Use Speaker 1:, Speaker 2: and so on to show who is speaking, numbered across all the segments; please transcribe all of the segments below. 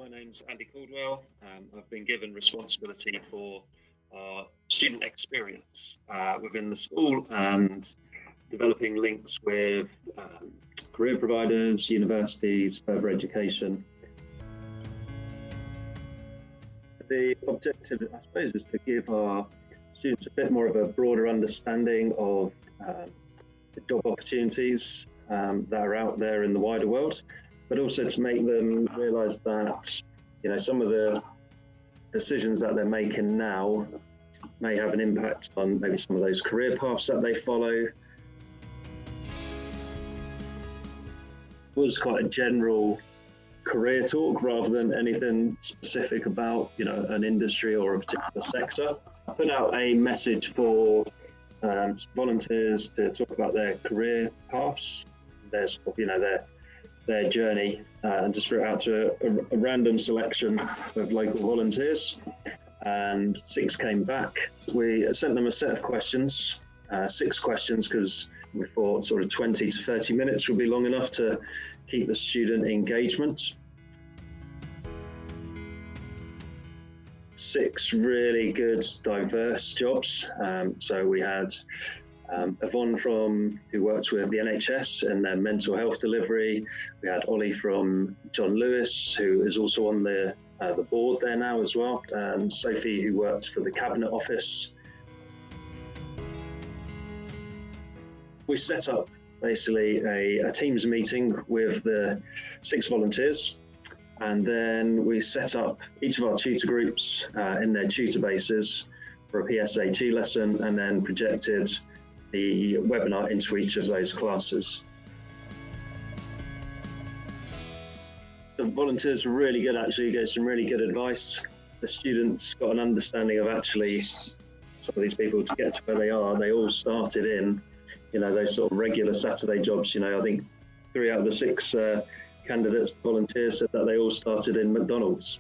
Speaker 1: My name's Andy Caldwell. I've been given responsibility for our student experience within the school and developing links with career providers, universities, further education. The objective, I suppose, is to give our students a bit more of a broader understanding of the job opportunities that are out there in the wider world, but also to make them realise that, some of the decisions that they're making now may have an impact on maybe some of those career paths that they follow. It was quite a general career talk rather than anything specific about, an industry or a particular sector. I put out a message for volunteers to talk about their career paths, their journey, and just threw it out to a random selection of local volunteers, and 6 came back. We sent them a set of questions, 6 questions, because we thought sort of 20 to 30 minutes would be long enough to keep the student engagement. 6 really good, diverse jobs. So we had Yvonne who works with the NHS and their mental health delivery. We had Ollie from John Lewis, who is also on the board there now as well, and Sophie, who works for the Cabinet Office. We set up basically a Teams meeting with the 6 volunteers, and then we set up each of our tutor groups in their tutor bases for a PSHE lesson, and then projected the webinar into each of those classes. The volunteers were really good, actually, gave some really good advice. The students got an understanding of actually some of these people, to get to where they are. They all started in, those sort of regular Saturday jobs. I think 3 out of the 6 candidates, volunteers, said that they all started in McDonald's.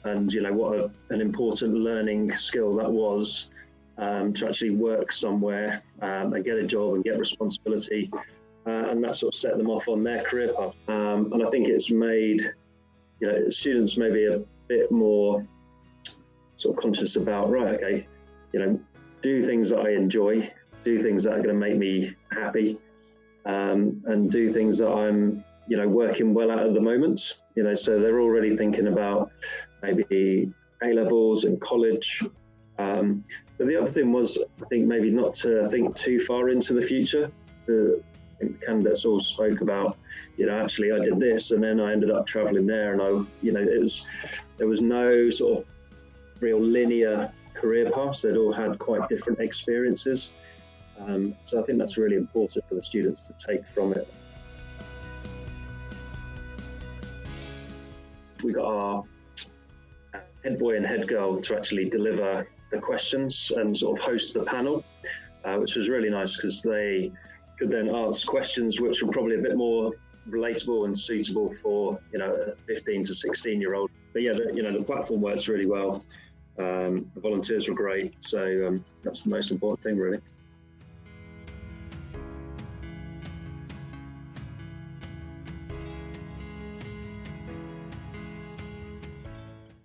Speaker 1: And what an important learning skill that was, to actually work somewhere and get a job and get responsibility, and that sort of set them off on their career path. And I think it's made students maybe a bit more sort of conscious about, do things that I enjoy, do things that are going to make me happy, and do things that I'm working well at the moment. So they're already thinking about maybe A-levels and college. But the other thing was, I think, maybe not to think too far into the future. The candidates all spoke about, actually I did this and then I ended up traveling there, and there was no sort of real linear career paths. They'd all had quite different experiences. So I think that's really important for the students to take from it. We got our head boy and head girl to actually deliver the questions and sort of host the panel, which was really nice, because they could then ask questions which were probably a bit more relatable and suitable for a 15 to 16-year-old. But yeah, the platform works really well. The volunteers were great, so that's the most important thing, really.